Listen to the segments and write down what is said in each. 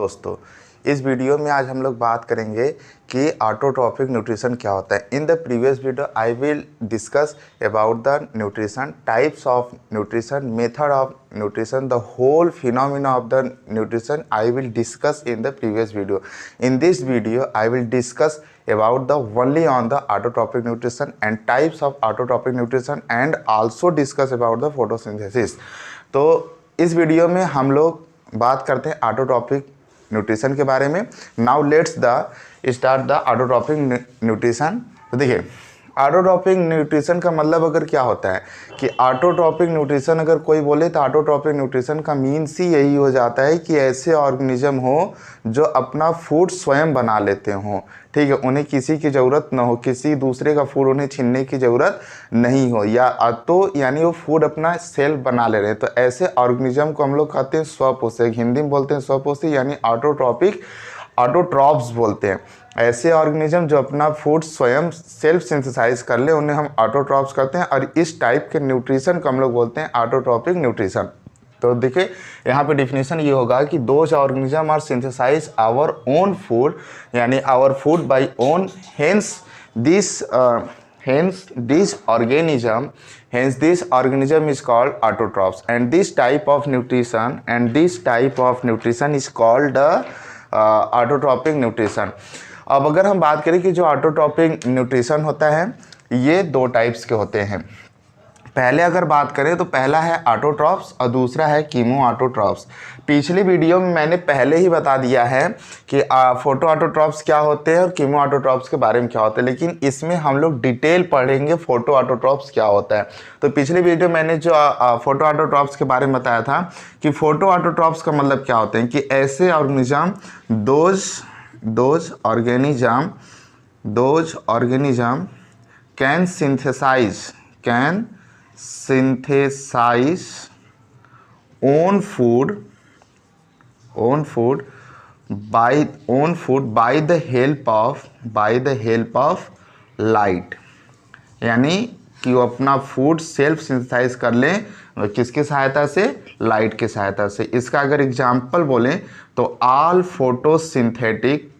दोस्तों, इस वीडियो में आज हम लोग बात करेंगे कि ऑटोट्रॉफिक न्यूट्रिशन क्या होता है। In the previous video I will discuss about the nutrition, types of nutrition, method of nutrition, the whole phenomena of the nutrition I will discuss in the previous video. In this video I will discuss about the only on the autotrophic nutrition and types of autotrophic nutrition and also discuss about the photosynthesis. तो इस video में हम लोग बात करते हैं autotrophic nutrition के बारे में. Now let's the start the autotrophic nutrition. तो देखिए, ऑटोट्रॉफिक न्यूट्रिशन का मतलब अगर क्या होता है कि ऑटोट्रॉफिक न्यूट्रिशन अगर कोई बोले तो ऑटोट्रॉफिक न्यूट्रिशन का मीन्स ही यही हो जाता है कि ऐसे ऑर्गेनिज्म हो जो अपना फूड स्वयं बना लेते हों. ठीक है, उन्हें किसी की ज़रूरत ना हो, किसी दूसरे का फूड उन्हें छीनने की ज़रूरत नहीं हो, या तो यानी वो फूड अपना सेल्फ बना ले रहे हैं. तो ऐसे ऑर्गेनिज्म को हम लोग कहते हैं स्वपोषक. हिंदी में बोलते हैं स्वपोषी यानी ऑटोट्रॉपिक, ऑटोट्रॉप्स बोलते हैं. ऐसे ऑर्गेनिज्म जो अपना फूड स्वयं सेल्फ सिंथेसाइज कर ले उन्हें हम ऑटोट्रॉप्स कहते हैं. और इस टाइप के न्यूट्रिशन को हम लोग बोलते हैं ऑटोट्रॉपिक न्यूट्रिशन. तो देखिए यहाँ पे डिफिनेशन ये होगा कि those organism are synthesise our own food यानी our food by own, hence this organism is called autotrophs, and this type of nutrition is called autotrophic nutrition. अब अगर हम बात करें कि जो ऑटोट्रॉपिक न्यूट्रिशन होता है ये दो टाइप्स के होते हैं. पहले अगर बात करें तो पहला है ऑटोट्रॉप्स और दूसरा है कीमो ऑटोट्रॉप्स. पिछली वीडियो में मैंने पहले ही बता दिया है कि फोटो ऑटोट्रॉप्स क्या होते हैं और कीमो ऑटोट्रॉप्स के बारे में क्या होता है, लेकिन इसमें हम लोग डिटेल पढ़ेंगे फोटो ऑटोट्रॉप्स क्या होता है. तो पिछली वीडियो मैंने जो फोटो ऑटोट्रॉप्स के बारे में बताया था कि फोटो ऑटोट्रॉप्स का मतलब क्या होते हैं कि ऐसे organism, those organism can synthesize own food by the help of light. यानी कि वो अपना फूड सेल्फ सिंथेसाइज कर लें किसकी सहायता से? लाइट की सहायता से. इसका अगर एग्जाम्पल बोलें तो all photosynthetic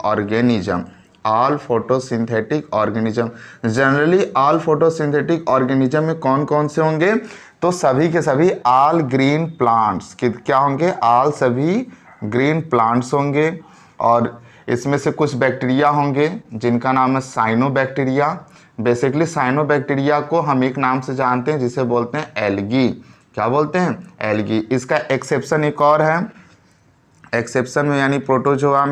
organism. Generally all photosynthetic organism में कौन कौन से होंगे? तो सभी के सभी ऑल ग्रीन प्लांट्स. क्या होंगे? ऑल सभी ग्रीन प्लांट्स होंगे. और इसमें से कुछ बैक्टीरिया होंगे जिनका नाम है साइनोबैक्टीरिया. बेसिकली साइनोबैक्टीरिया को हम एक नाम से जानते हैं जिसे बोलते हैं एल्गी. क्या बोलते हैं? एल्गी. इसका एक्सेप्शन एक और है. एक्सेप्शन में यानी प्रोटोजोआ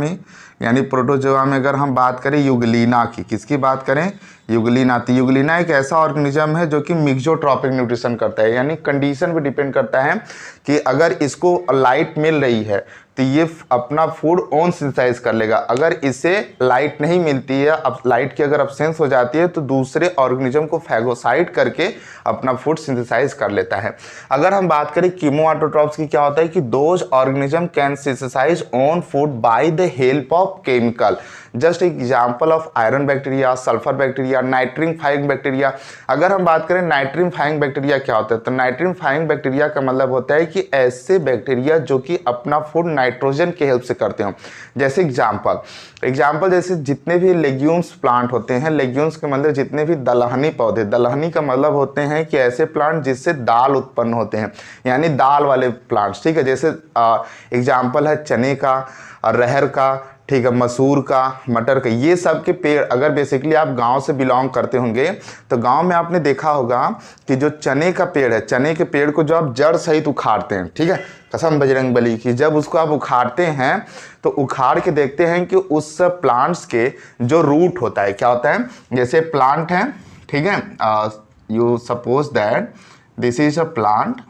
में अगर हम बात करें यूग्लिना की, किसकी बात करें? यूग्लिना. तो यूग्लिना एक ऐसा ऑर्गेनिज्म है जो कि मिक्सोट्रॉपिक न्यूट्रिशन करता है, यानी कंडीशन पे डिपेंड करता है कि अगर इसको लाइट मिल रही है तो ये अपना फूड ओन सिंथेसाइज कर लेगा. अगर इसे लाइट नहीं मिलती है, अब लाइट की अगर अब्सेंस हो जाती है तो दूसरे ऑर्गेनिज्म को फैगोसाइट करके अपना फूड सिंथेसाइज कर लेता है. अगर हम बात करें कीमो ऑटोट्रॉप्स की, क्या होता है कि those organism can synthesise own food by the help of chemical. Just example of iron bacteria, sulphur bacteria, nitrifying bacteria. अगर हम बात करें नाइट्रीफाइंग बैक्टीरिया क्या होता है, तो नाइट्रीफाइंग बैक्टीरिया का मतलब होता है कि ऐसे बैक्टीरिया जो कि अपना फूड नाइट्रोजन के हेल्प से करते हो. जैसे एग्जाम्पल जैसे जितने भी लेग्यूम्स प्लांट होते हैं, लेग्यूम्स के मतलब जितने भी दलहनी पौधे, दलहनी का मतलब होते हैं कि ऐसे प्लांट जिससे दाल उत्पन्न होते हैं, यानी दाल वाले प्लांट्स. ठीक है, जैसे एग्जाम्पल है चने का, अरहर का, ठीक है, मसूर का, मटर का. ये सब के पेड़, अगर बेसिकली आप गांव से बिलोंग करते होंगे तो गांव में आपने देखा होगा कि जो चने का पेड़ है, चने के पेड़ को जो आप जड़ सहित उखाड़ते हैं, ठीक है, कसम बजरंगबली की, जब उसको आप उखाड़ते हैं तो उखाड़ के देखते हैं कि उस प्लांट्स के जो रूट होता है, क्या होता है? जैसे प्लांट है, ठीक है, you suppose that this is a plant.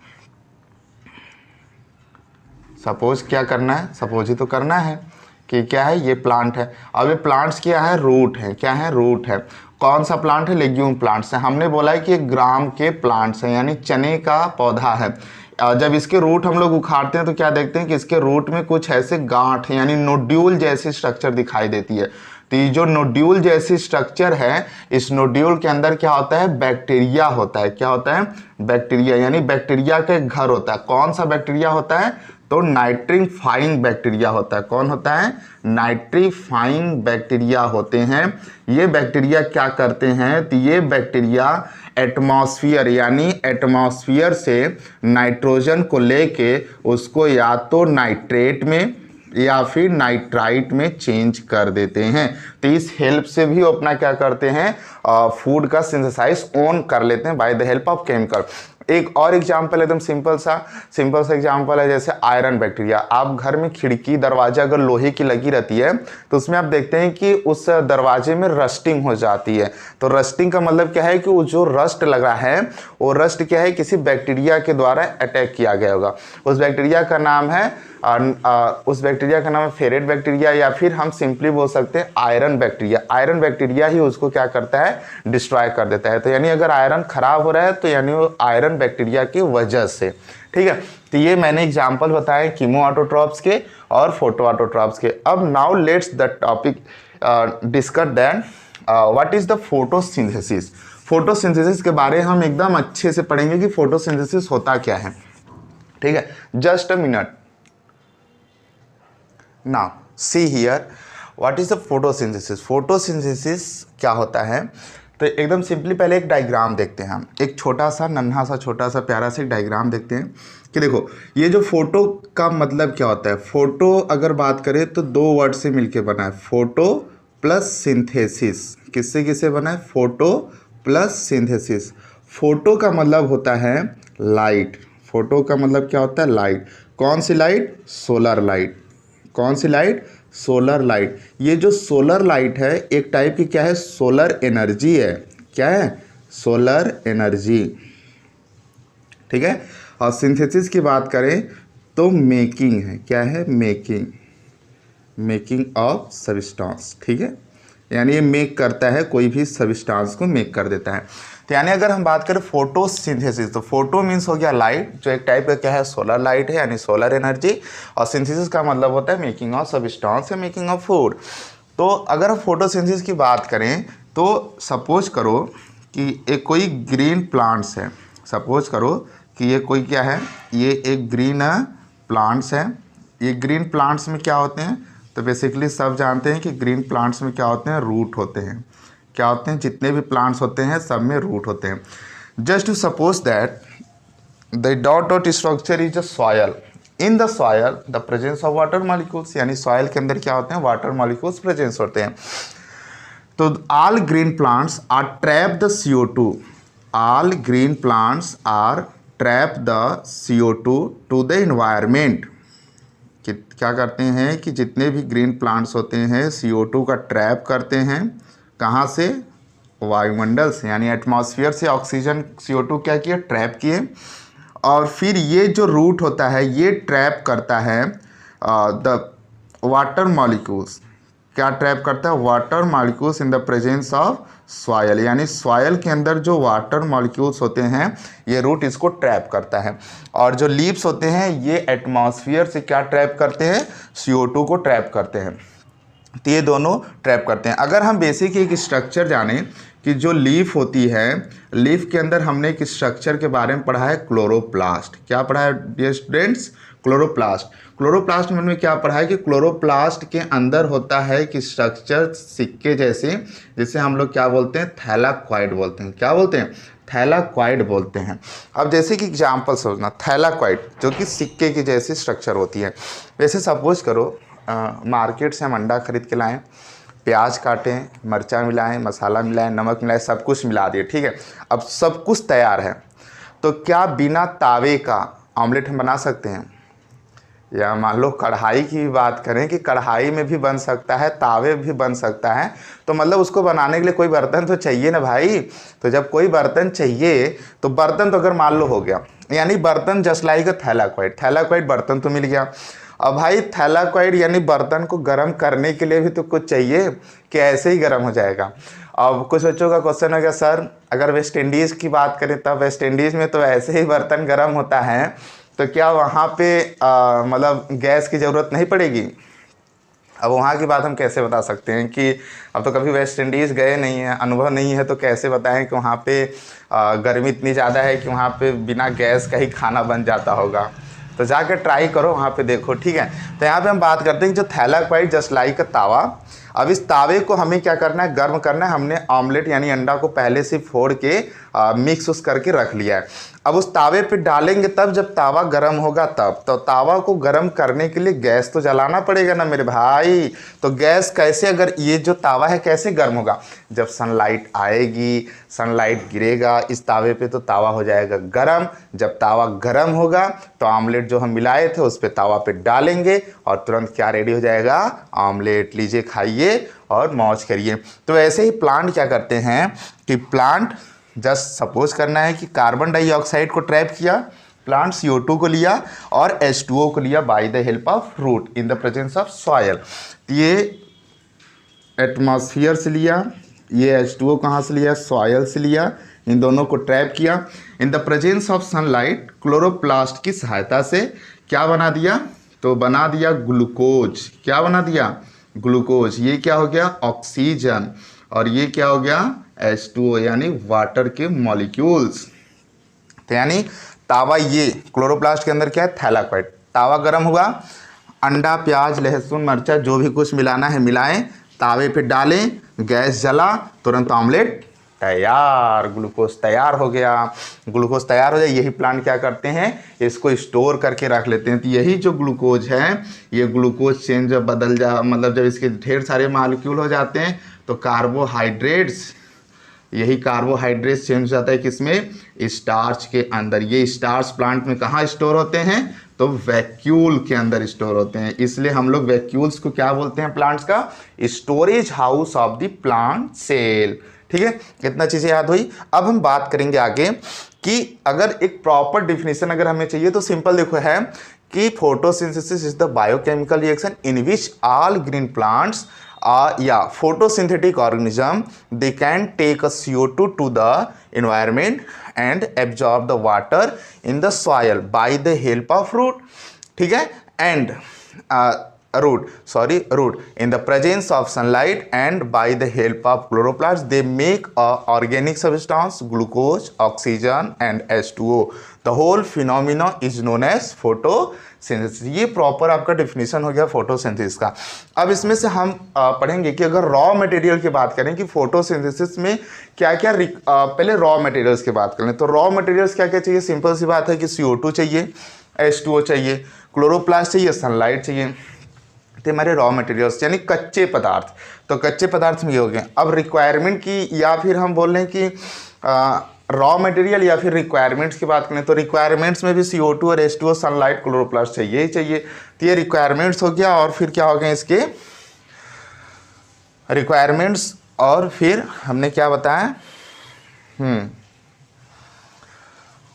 Suppose क्या करना है? सपोज ही तो करना है कि क्या है, ये प्लांट है. अब ये प्लांट्स क्या है? रूट है. क्या है? रूट है. कौन सा प्लांट है? लेग्यूम प्लांट्स है. हमने बोला है कि ये ग्राम के प्लांट्स हैं, यानी चने का पौधा है. जब इसके रूट हम लोग उखाड़ते हैं तो क्या देखते हैं कि इसके रूट में कुछ ऐसे गांठ यानी नोड्यूल जैसी स्ट्रक्चर दिखाई देती है. तो ये जो नोड्यूल जैसी स्ट्रक्चर है, इस नोड्यूल के अंदर क्या होता है? बैक्टीरिया होता है. क्या होता है? बैक्टीरिया, यानी बैक्टीरिया का एक घर होता है. कौन सा बैक्टीरिया होता है? तो नाइट्रीफाइंग बैक्टीरिया होता है। कौन होता है? नाइट्रीफाइंग बैक्टीरिया होते हैं। ये बैक्टीरिया क्या करते हैं? तो ये बैक्टीरिया एटमॉस्फेयर यानी एटमॉस्फेयर से नाइट्रोजन को लेके उसको या तो नाइट्रेट में या फिर नाइट्राइट में चेंज कर देते हैं। तो इस हेल्प से भी वो अपना क्या करते हैं? फूड का सिंथेसाइज ऑन कर लेते हैं by the help of chemical. एक और एग्जाम्पल एकदम सिंपल सा एग्जाम्पल है जैसे आयरन बैक्टीरिया। आप घर में खिड़की दरवाजा अगर लोहे की लगी रहती है तो उसमें आप देखते हैं कि उस दरवाजे में रस्टिंग हो जाती है। तो रस्टिंग का मतलब क्या है कि वो जो रस्ट लगा है वो रस्ट क्या है? किसी बैक्टीरिया के द्वारा अटैक किया गया होगा। उस बैक्टीरिया का नाम है फेरेट बैक्टीरिया, या फिर हम सिंपली बोल सकते हैं आयरन बैक्टीरिया। आयरन बैक्टीरिया ही उसको क्या करता है? डिस्ट्रॉय कर देता है। तो यानी अगर आयरन खराब हो रहा है तो यानी वो आयरन बैक्टीरिया की वजह से। ठीक है, तो ये मैंने एग्जांपल बताए कीमो ऑटोट्रॉप्स के और फोटो ऑटोट्रॉप्स के। अब now let's the topic discuss that what is the photosynthesis. Photosynthesis के बारे में हम एकदम अच्छे से पढ़ेंगे कि फोटोसिंथेसिस होता क्या है। ठीक है, just a minute. Now see here what is the photosynthesis. Photosynthesis क्या होता है? तो एकदम सिंपली पहले एक डायग्राम देखते हैं हम। एक छोटा सा नन्हा सा छोटा सा प्यारा सा एक डायग्राम देखते हैं कि देखो ये जो फोटो का मतलब क्या होता है। फोटो अगर बात करें तो दो वर्ड से मिलके बना है, फोटो प्लस सिंथेसिस। किससे किससे बना है? Photo plus synthesis. फोटो का मतलब होता है लाइट। फोटो का मतलब क्या होता है? लाइट। कौन सी लाइट? Solar light. कौन सी लाइट? Solar light. ये जो सोलर लाइट है एक टाइप की क्या है? सोलर एनर्जी है। क्या है? Solar energy. ठीक है, और सिंथेसिस की बात करें तो मेकिंग है। क्या है? Making of substance. ठीक है, यानी ये मेक करता है, कोई भी सब्सटेंस को मेक कर देता है। तो यानी अगर हम बात करें फोटोसिंथेसिस तो फोटो मीन्स हो गया लाइट, जो एक टाइप का क्या है? सोलर लाइट है यानी सोलर एनर्जी। और सिंथेसिस का मतलब होता है मेकिंग ऑफ सब्सटेंस या मेकिंग ऑफ फूड। तो अगर हम फोटोसिंथेसिस की बात करें तो सपोज करो कि एक कोई ग्रीन प्लांट्स है। सपोज करो कि ये कोई क्या है? ये एक ग्रीन प्लांट्स है। ये ग्रीन प्लांट्स में क्या होते हैं? तो बेसिकली सब जानते हैं कि ग्रीन प्लांट्स में क्या होते हैं? रूट होते हैं। क्या होते हैं? जितने भी प्लांट्स होते हैं सब में रूट होते हैं। Just to suppose that the dot structure is a soil. In the soil the presence of water molecules, यानी सॉयल के अंदर क्या होते हैं? वाटर मॉलिक्यूल्स प्रेजेंस होते हैं। तो all green plants are trap the CO2। All green plants are trap the CO2 to the environment. क्या करते हैं कि जितने भी ग्रीन प्लांट्स होते हैं CO2 का ट्रैप करते हैं। कहाँ से? वायुमंडल से, यानी एटमॉस्फेयर से ऑक्सीजन CO2 क्या किया? ट्रैप किए। और फिर ये जो रूट होता है ये ट्रैप करता है द वाटर मॉलिक्यूल्स। क्या ट्रैप करता है? Water molecules in the presence of soil, यानी सॉयल के अंदर जो वाटर मॉलिक्यूल्स होते हैं ये रूट इसको ट्रैप करता है। और जो लीव्स होते हैं ये एटमॉस्फेयर से क्या ट्रैप करते हैं? CO2 को ट्रैप करते हैं। तो ये दोनों ट्रैप करते हैं। अगर हम बेसिक एक स्ट्रक्चर जानें कि जो लीफ होती है, लीफ के अंदर हमने एक स्ट्रक्चर के बारे में पढ़ा है, क्लोरोप्लास्ट। क्या पढ़ा है डियर स्टूडेंट्स? क्लोरोप्लास्ट। क्लोरोप्लास्ट में क्या पढ़ा है कि क्लोरोप्लास्ट के अंदर होता है कि स्ट्रक्चर सिक्के जैसे, जिसे हम लोग क्या बोलते हैं? थैलाक्वाइड बोलते हैं। क्या बोलते हैं? थैलाक्वाइड बोलते हैं। अब जैसे कि एग्जाम्पल समझना, थैलाक्वाइड जो कि सिक्के की जैसी स्ट्रक्चर होती है। वैसे सपोज करो मार्केट से हम अंडा खरीद के लाएं, प्याज काटें, मिर्चा मिलाएं, मसाला मिलाएं, नमक मिलाएं, सब कुछ मिला दिए। ठीक है, अब सब कुछ तैयार है। तो क्या बिना तावे का ऑमलेट हम बना सकते हैं? या मान लो कढ़ाई की भी बात करें कि कढ़ाई में भी बन सकता है, तावे भी बन सकता है। तो मतलब उसको बनाने के लिए कोई बर्तन तो चाहिए ना भाई। तो जब कोई बर्तन चाहिए तो बर्तन तो अगर मान लो हो गया, यानी बर्तन जस्ट लाइक थैलाक्वाइड। थैलाक्वाइड बर्तन तो मिल गया। अब भाई थैलाक्वाइड यानी बर्तन को गर्म करने के लिए भी तो कुछ चाहिए कि ऐसे ही गर्म हो जाएगा। अब कुछ बच्चों का क्वेश्चन हो गया, सर अगर वेस्ट इंडीज़ की बात करें तब वेस्ट इंडीज़ में तो ऐसे ही बर्तन गर्म होता है, तो क्या वहाँ पे मतलब गैस की ज़रूरत नहीं पड़ेगी? अब वहाँ की बात हम कैसे बता सकते हैं कि अब तो कभी वेस्ट इंडीज़ गए नहीं हैं, अनुभव नहीं है, तो कैसे बताएं कि वहाँ पे गर्मी इतनी ज़्यादा है कि वहाँ पे बिना गैस का ही खाना बन जाता होगा। तो जाकर ट्राई करो, वहाँ पे देखो, ठीक है। तो यहाँ पे हम बात करते हैं जो थैलाकोइड जस्ट लाइक अ तावा। अब इस तावे को हमें क्या करना है, गर्म करना है। हमने ऑमलेट यानी अंडा को पहले से फोड़ के मिक्स उस करके रख लिया है। अब उस तावे पे डालेंगे तब जब तावा गर्म होगा तब। तो तावा को गर्म करने के लिए गैस तो जलाना पड़ेगा ना मेरे भाई। तो गैस कैसे, अगर ये जो तावा है कैसे गर्म होगा, जब सनलाइट आएगी, सनलाइट गिरेगा इस तावे पे तो तावा हो जाएगा गर्म। जब तावा गर्म होगा तो ऑमलेट जो हम मिलाए थे उस पे तावा पे डालेंगे और तुरंत क्या रेडी हो जाएगा, ऑमलेट। लीजिए खाइए और मौज करिए। तो ऐसे ही प्लांट क्या करते हैं कि प्लांट जस्ट सपोज करना है कि कार्बन डाइऑक्साइड को ट्रैप किया, प्लांट CO2 को लिया और H2O को लिया by the help of root in the presence of soil. ये एटमॉस्फेयर से लिया, ये H2O कहाँ से लिया, सॉयल से लिया, इन दोनों को ट्रैप किया। इन the presence of sunlight chloroplast की सहायता से क्या बना दिया, तो बना दिया ग्लूकोज। क्या बना दिया, ग्लूकोज। ये क्या हो गया, ऑक्सीजन। और ये क्या हो गया, H2O यानी वाटर के मॉलिक्यूल्स। तो यानी तावा, ये क्लोरोप्लास्ट के अंदर क्या है, थैलाकोइड। तावा गर्म हुआ, अंडा, प्याज, लहसुन, मरचा जो भी कुछ मिलाना है मिलाएं, तावे पे डालें, गैस जला, तुरंत ऑमलेट तैयार, ग्लूकोज तैयार हो गया। ग्लूकोज तैयार हो जाए, यही प्लांट क्या करते हैं, इसको स्टोर करके रख लेते हैं। तो यही जो ग्लूकोज है, ये ग्लूकोज चेंज जब बदल जा, मतलब जब इसके ढेर सारे मॉलिक्यूल हो जाते हैं तो कार्बोहाइड्रेट्स, यही कार्बोहाइड्रेट्स चेंज हो जाता है किसमें, स्टार्च के अंदर। ये स्टार्च प्लांट में कहाँ स्टोर होते हैं, तो वैक्यूल के अंदर स्टोर होते हैं। इसलिए हम लोग वैक्यूल्स को क्या बोलते हैं, प्लांट्स का storage house of the plant cell. ठीक है, कितना चीजें याद हुई। अब हम बात करेंगे आगे कि अगर एक प्रॉपर डिफिनेशन अगर हमें चाहिए तो सिंपल देखो है कि photosynthesis is the biochemical reaction in which all green plants photosynthetic organism, they can take a CO2 to the environment and absorb the water in the soil by the help of root. ठीक है, and root in the presence of sunlight and by the help of chloroplasts they make a organic substance, glucose, oxygen and H2O. The whole phenomena is known as photosynthesis. ये proper आपका definition हो गया photosynthesis का। अब इसमें से हम पढ़ेंगे कि अगर रॉ मटेरियल की बात करें कि फोटोसिंथेसिस में क्या क्या, पहले रॉ मटेरियल्स की बात करें तो रॉ मटेरियल्स क्या क्या चाहिए, सिंपल सी बात है कि CO2 चाहिए, H2O चाहिए, क्लोरोप्लास्ट चाहिए, सनलाइट चाहिए। तो हमारे रॉ मटेरियल्स यानी कच्चे पदार्थ, तो कच्चे पदार्थ में ये हो गए। अब रिक्वायरमेंट की, या फिर हम बोल रहे हैं कि रॉ मटेरियल या फिर रिक्वायरमेंट्स की बात करें तो रिक्वायरमेंट्स में भी CO2 और H2O, सनलाइट, क्लोरोप्लास्ट चाहिए ही चाहिए। तो ये रिक्वायरमेंट्स हो गया। और फिर क्या हो गए इसके रिक्वायरमेंट्स, और फिर हमने क्या बताया,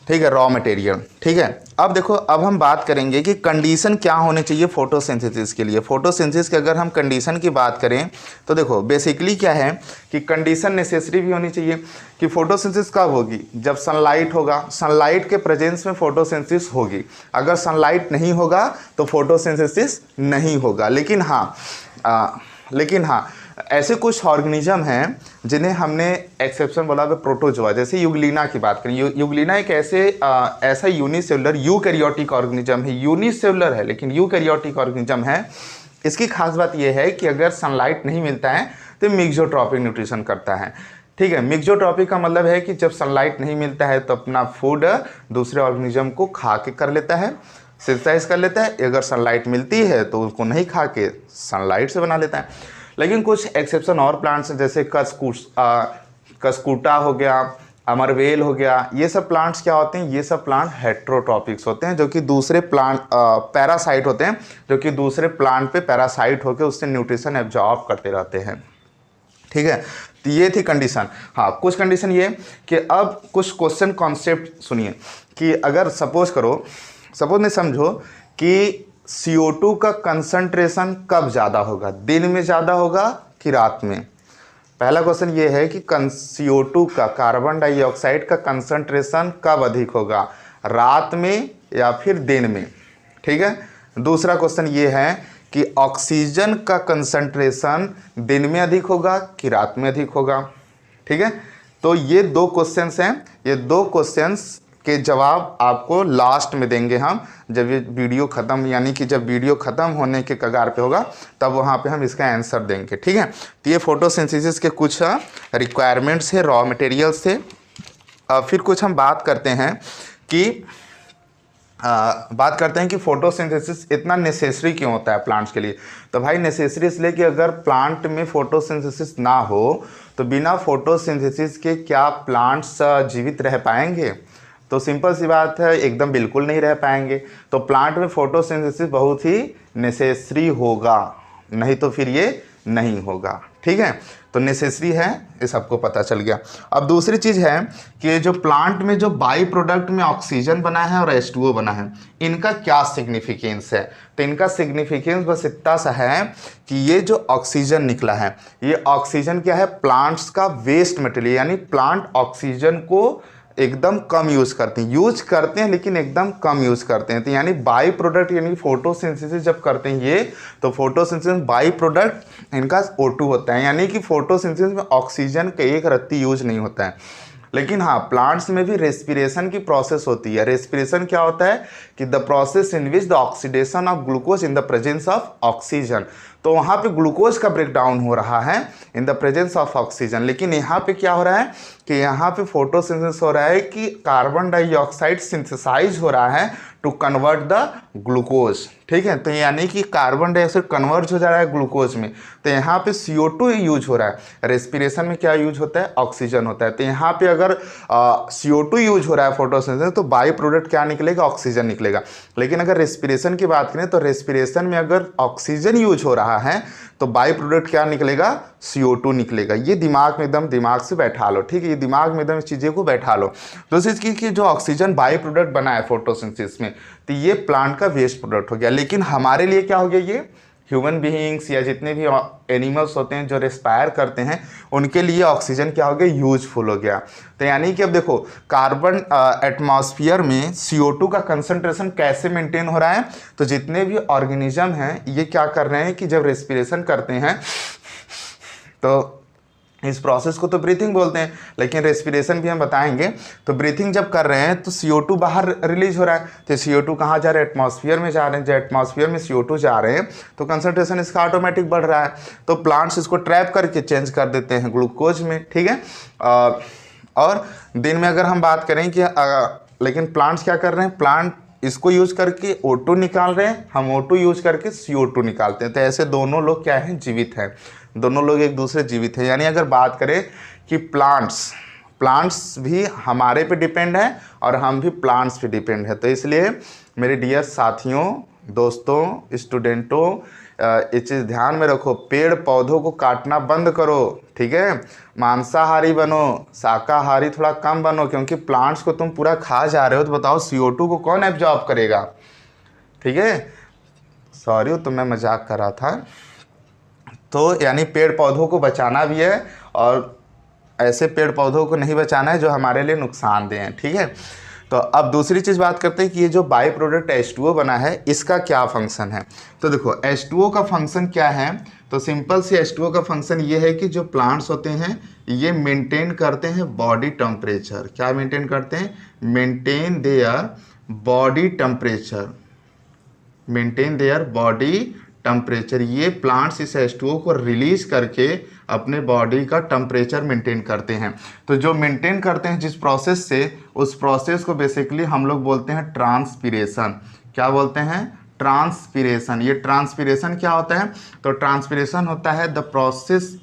ठीक है, रॉ मटेरियल। ठीक है, अब देखो, अब हम बात करेंगे कि कंडीशन क्या होने चाहिए फोटोसिंथेसिस के लिए। फोटोसिंथेसिस की अगर हम कंडीशन की बात करें तो देखो बेसिकली क्या है कि कंडीशन नेसेसरी भी होनी चाहिए कि फोटोसिंथेसिस कब होगी, जब सनलाइट होगा, सनलाइट के प्रेजेंस में फोटोसिंथेसिस होगी। अगर सनलाइट नहीं होगा तो फोटोसिंथेसिस नहीं होगा। लेकिन हाँ ऐसे कुछ ऑर्गेनिज्म हैं जिन्हें हमने एक्सेप्शन बोला है, प्रोटोजोआ। जैसे यूग्लिना की बात करें, यूग्लिना एक ऐसा यूनिसेलुलर यूकैरियोटिक ऑर्गेनिज्म है, यूनिसेलुलर है लेकिन यूकैरियोटिक ऑर्गेनिज्म है। इसकी खास बात यह है कि अगर सनलाइट नहीं मिलता है तो मिक्सोट्रॉपिक न्यूट्रिशन करता है। ठीक है, मिक्सोट्रॉपिक का मतलब है कि जब सनलाइट नहीं मिलता है तो अपना फूड दूसरे ऑर्गेनिज्म को खा के कर लेता है, सिंथेसाइज कर लेता है। अगर सनलाइट मिलती है तो उसको नहीं खा के सनलाइट से बना लेता है। लेकिन कुछ एक्सेप्शन और प्लांट्स हैं, जैसे कस्कूटा हो गया, अमरवेल हो गया। ये सब प्लांट्स क्या होते हैं, ये सब प्लांट हेट्रोट्रॉपिक्स होते हैं, जो कि दूसरे प्लांट पैरासाइट होते हैं, जो कि दूसरे प्लांट पे पैरासाइट होकर उससे न्यूट्रिशन एब्जॉर्ब करते रहते हैं। ठीक है, तो ये थी कंडीशन। हाँ, कुछ कंडीशन ये कि अब कुछ क्वेश्चन कॉन्सेप्ट सुनिए कि अगर सपोज में समझो कि CO2 का कंसंट्रेशन कब ज़्यादा होगा, दिन में ज़्यादा होगा कि रात में। पहला क्वेश्चन ये है कि CO2 का, कार्बन डाइऑक्साइड का कंसंट्रेशन कब अधिक होगा, रात में या फिर दिन में। ठीक है, दूसरा क्वेश्चन ये है कि ऑक्सीजन का कंसंट्रेशन दिन में अधिक होगा कि रात में अधिक होगा। ठीक है, तो ये दो क्वेश्चंस हैं। ये दो क्वेश्चंस के जवाब आपको लास्ट में देंगे हम, जब ये वीडियो ख़त्म, यानी कि जब वीडियो ख़त्म होने के कगार पे होगा तब वहाँ पे हम इसका आंसर देंगे, ठीक है। तो ये फोटोसिंथेसिस के कुछ रिक्वायरमेंट्स है, रॉ मटेरियल्स थे। फिर कुछ हम बात करते हैं कि फोटोसिंथेसिस इतना नेसेसरी क्यों होता है प्लांट्स के लिए। तो भाई नेसेसरी इसलिए कि अगर प्लांट में फोटोसिंथेसिस ना हो तो बिना फोटोसिंथेसिस के क्या प्लांट्स जीवित रह पाएंगे? तो सिंपल सी बात है, एकदम बिल्कुल नहीं रह पाएंगे। तो प्लांट में फोटोसिंथेसिस बहुत ही नेसेसरी होगा, नहीं तो फिर ये नहीं होगा, ठीक है। तो नेसेसरी है, ये सबको पता चल गया। अब दूसरी चीज़ है कि जो प्लांट में जो बाई प्रोडक्ट में ऑक्सीजन बना है और H2O बना है, इनका क्या सिग्निफिकेंस है? तो इनका सिग्निफिकेंस बस इतना सा है कि ये जो ऑक्सीजन निकला है, ये ऑक्सीजन क्या है? प्लांट्स का वेस्ट मटेरियल, यानी प्लांट ऑक्सीजन को एकदम कम यूज़ करते हैं लेकिन एकदम कम यूज़ करते हैं। तो यानी बाई प्रोडक्ट, यानी फोटोसिंथेसिस जब करते हैं ये, तो फोटोसिंथेसिस बाई प्रोडक्ट इनका O2 होता है, यानी कि फोटोसिंथेसिस में ऑक्सीजन का एक रत्ती यूज नहीं होता है। लेकिन हाँ, प्लांट्स में भी रेस्पिरेशन की प्रोसेस होती है। रेस्पिरेशन क्या होता है कि the process in which the oxidation of glucose in the presence of oxygen. तो वहाँ पे ग्लूकोज का ब्रेक डाउन हो रहा है in the presence of oxygen. लेकिन यहाँ पे क्या हो रहा है कि यहाँ पे फोटोसिंथेसिस हो रहा है कि कार्बन डाइऑक्साइड सिंथेसाइज हो रहा है टू कन्वर्ट द ग्लूकोज, ठीक है। तो यानी कि कार्बन डाइऑक्साइड कन्वर्ट हो जा रहा है ग्लूकोज में। तो यहाँ पे CO2 यूज हो रहा है। रेस्पिरेशन में क्या यूज होता है? ऑक्सीजन होता है। तो यहाँ पे अगर CO2 यूज हो रहा है फोटोसिंथेसिस, तो बाई प्रोडक्ट क्या निकलेगा? ऑक्सीजन निकलेगा। लेकिन अगर रेस्पिरेशन की बात करें तो रेस्पिरेशन में अगर ऑक्सीजन यूज हो रहा है तो बाई प्रोडक्ट क्या निकलेगा? CO2 निकलेगा। ये दिमाग में एकदम दिमाग से बैठा लो, ठीक है। ये दिमाग में एकदम इस चीज़ें को बैठा लो। दूसरी चीज़ की जो ऑक्सीजन बाई प्रोडक्ट बना है फोटोसिंथेसिस में, तो ये प्लांट का वेस्ट प्रोडक्ट हो गया। लेकिन हमारे लिए क्या हो गया? ये ह्यूमन बीइंग्स या जितने भी एनिमल्स होते हैं जो रेस्पायर करते हैं, उनके लिए ऑक्सीजन क्या हो गया? यूजफुल हो गया। तो यानी कि अब देखो, कार्बन एटमॉस्फेयर में CO2 का कंसंट्रेशन कैसे मेंटेन हो रहा है? तो जितने भी ऑर्गेनिज्म हैं ये क्या कर रहे हैं कि जब रेस्पिरेशन करते हैं तो इस प्रोसेस को तो ब्रीथिंग बोलते हैं, लेकिन रेस्पिरेशन भी हम बताएंगे। तो ब्रीथिंग जब कर रहे हैं तो CO2 बाहर रिलीज हो रहा है। तो CO2 कहाँ जा रहा है? एटमॉस्फेयर में जा रहे हैं। जो एटमॉस्फेयर में CO2 जा रहे हैं तो कंसंट्रेशन इसका ऑटोमेटिक बढ़ रहा है। तो प्लांट्स इसको ट्रैप करके चेंज कर देते हैं ग्लूकोज में, ठीक है। और दिन में अगर हम बात करें कि लेकिन प्लांट्स क्या कर रहे हैं? प्लांट इसको यूज करके O2 निकाल रहे हैं, हम O2 यूज करके CO2 निकालते हैं। तो ऐसे दोनों लोग क्या हैं? जीवित हैं। दोनों लोग एक दूसरे जीवित हैं। यानी अगर बात करें कि प्लांट्स भी हमारे पे डिपेंड है और हम भी प्लांट्स पे डिपेंड है। तो इसलिए मेरे डियर साथियों, दोस्तों, स्टूडेंटों, ये चीज़ ध्यान में रखो, पेड़ पौधों को काटना बंद करो, ठीक है। मांसाहारी बनो, शाकाहारी थोड़ा कम बनो, क्योंकि प्लांट्स को तुम पूरा खा जा रहे हो। तो बताओ CO2 को कौन एब्जॉर्ब करेगा? ठीक है, सॉरी तो मैं मजाक कर रहा था। तो यानी पेड़ पौधों को बचाना भी है और ऐसे पेड़ पौधों को नहीं बचाना है जो हमारे लिए नुकसानदेह हैं, ठीक है। तो अब दूसरी चीज़ बात करते हैं कि ये जो बाई प्रोडक्ट H2O बना है, इसका क्या फंक्शन है। तो देखो, H2O का फंक्शन क्या है? तो सिंपल से H2O का फंक्शन ये है कि जो प्लांट्स होते हैं ये मेंटेन करते हैं बॉडी टेम्परेचर। क्या मेंटेन करते हैं? Maintain their body temperature, maintain their body temperature. ये प्लांट्स इस H2O को रिलीज करके अपने बॉडी का टेम्परेचर मेंटेन करते हैं। तो जो मेंटेन करते हैं जिस प्रोसेस से, उस प्रोसेस को बेसिकली हम लोग बोलते हैं ट्रांसपीरेशन। क्या बोलते हैं? ट्रांसपीरेशन। ये ट्रांसपीरेशन क्या होता है? तो ट्रांसपीरेशन होता है the process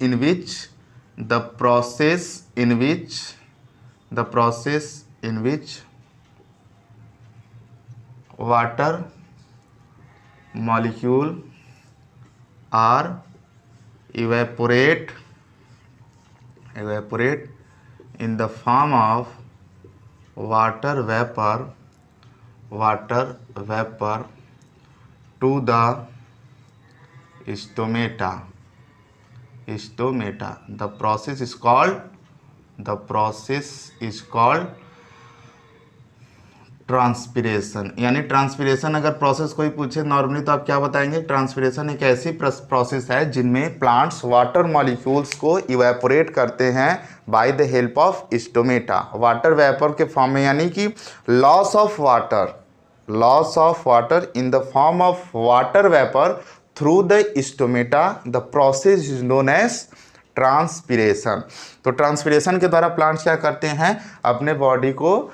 in which water molecule are evaporate in the form of water vapor to the stomata. The process is called transpiration, यानी ट्रांसपिरेशन अगर प्रोसेस कोई पूछे नॉर्मली तो आप क्या बताएंगे? ट्रांसपिरेशन एक ऐसी प्रोसेस है जिनमें प्लांट्स वाटर मॉलिक्यूल्स को इवेपोरेट करते हैं by the help of stomata, water vapour के फॉर्म में, यानी कि loss of water in the form of water vapour through the stomata, the process is known as transpiration. तो ट्रांसपिरेशन के द्वारा प्लांट्स क्या करते हैं? अपने बॉडी को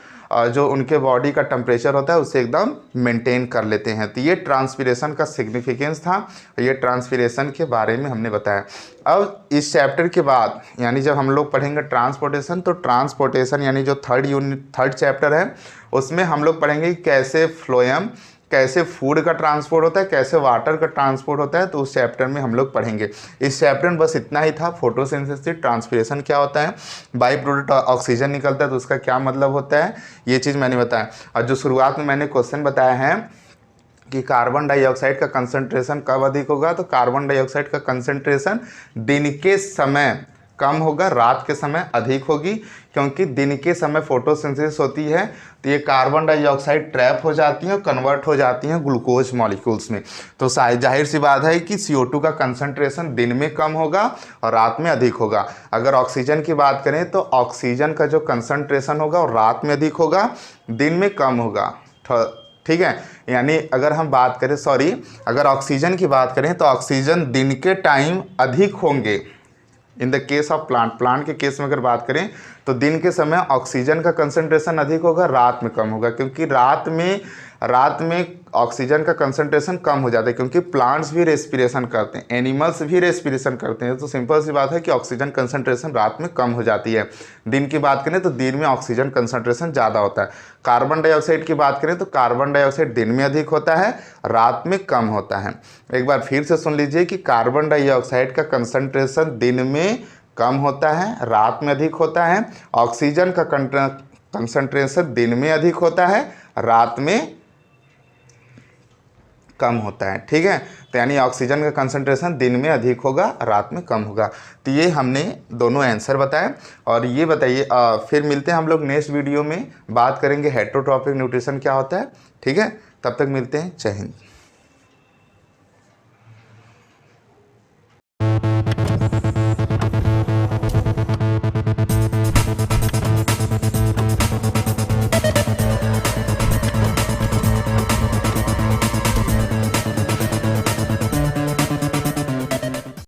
जो उनके बॉडी का टेम्परेचर होता है उससे एकदम मेंटेन कर लेते हैं। तो ये ट्रांसपिरेशन का सिग्निफिकेंस था, ये ट्रांसपिरेशन के बारे में हमने बताया। अब इस चैप्टर के बाद यानी जब हम लोग पढ़ेंगे ट्रांसपोर्टेशन, तो ट्रांसपोर्टेशन यानी जो थर्ड चैप्टर है उसमें हम लोग पढ़ेंगे कैसे फ्लोएम, कैसे फूड का ट्रांसपोर्ट होता है, कैसे वाटर का ट्रांसपोर्ट होता है, तो उस चैप्टर में हम लोग पढ़ेंगे। इस चैप्टर में बस इतना ही था, फोटोसिंथेसिस, ट्रांसपिरेशन क्या होता है, बाई प्रोडक्ट ऑक्सीजन निकलता है तो उसका क्या मतलब होता है, ये चीज़ मैंने बताया। और जो शुरुआत में मैंने क्वेश्चन बताया है कि कार्बन डाइऑक्साइड का कंसंट्रेशन कब अधिक होगा, तो कार्बन डाइऑक्साइड का कंसंट्रेशन दिन के समय कम होगा, रात के समय अधिक होगी, क्योंकि दिन के समय फोटोसिंथेसिस होती है तो ये कार्बन डाइऑक्साइड ट्रैप हो जाती हैं, कन्वर्ट हो जाती हैं ग्लूकोज मॉलिक्यूल्स में। तो जाहिर सी बात है कि CO2 का कंसंट्रेशन दिन में कम होगा और रात में अधिक होगा। अगर ऑक्सीजन की बात करें तो ऑक्सीजन का जो कंसंट्रेशन होगा वो रात में अधिक होगा, दिन में कम होगा। ठीक है, यानी अगर हम बात करें अगर ऑक्सीजन की बात करें तो ऑक्सीजन दिन के टाइम अधिक होंगे in the case of plant के केस में अगर बात करें तो दिन के समय ऑक्सीजन का कंसंट्रेशन अधिक होगा, रात में कम होगा, क्योंकि रात में ऑक्सीजन का कंसंट्रेशन कम हो जाता है, क्योंकि प्लांट्स भी रेस्पिरेशन करते हैं, एनिमल्स भी रेस्पिरेशन करते हैं। तो सिंपल सी बात है कि ऑक्सीजन कंसंट्रेशन रात में कम हो जाती है। दिन की बात करें तो दिन में ऑक्सीजन कंसंट्रेशन ज़्यादा होता है। कार्बन डाइऑक्साइड की बात करें तो कार्बन डाइऑक्साइड दिन में अधिक होता है, रात में कम होता है। एक बार फिर से सुन लीजिए कि कार्बन डाइऑक्साइड का कंसंट्रेशन दिन में कम होता है, रात में अधिक होता है। ऑक्सीजन का कंसंट्रेशन दिन में अधिक होता है, रात में कम होता है। ठीक है, तो यानी ऑक्सीजन का कंसंट्रेशन दिन में अधिक होगा, रात में कम होगा। तो ये हमने दोनों आंसर बताए। और ये बताइए फिर मिलते हैं हम लोग नेक्स्ट वीडियो में, बात करेंगे हेटेरोट्रॉपिक न्यूट्रिशन क्या होता है। ठीक है, तब तक मिलते हैं, जय हिंद।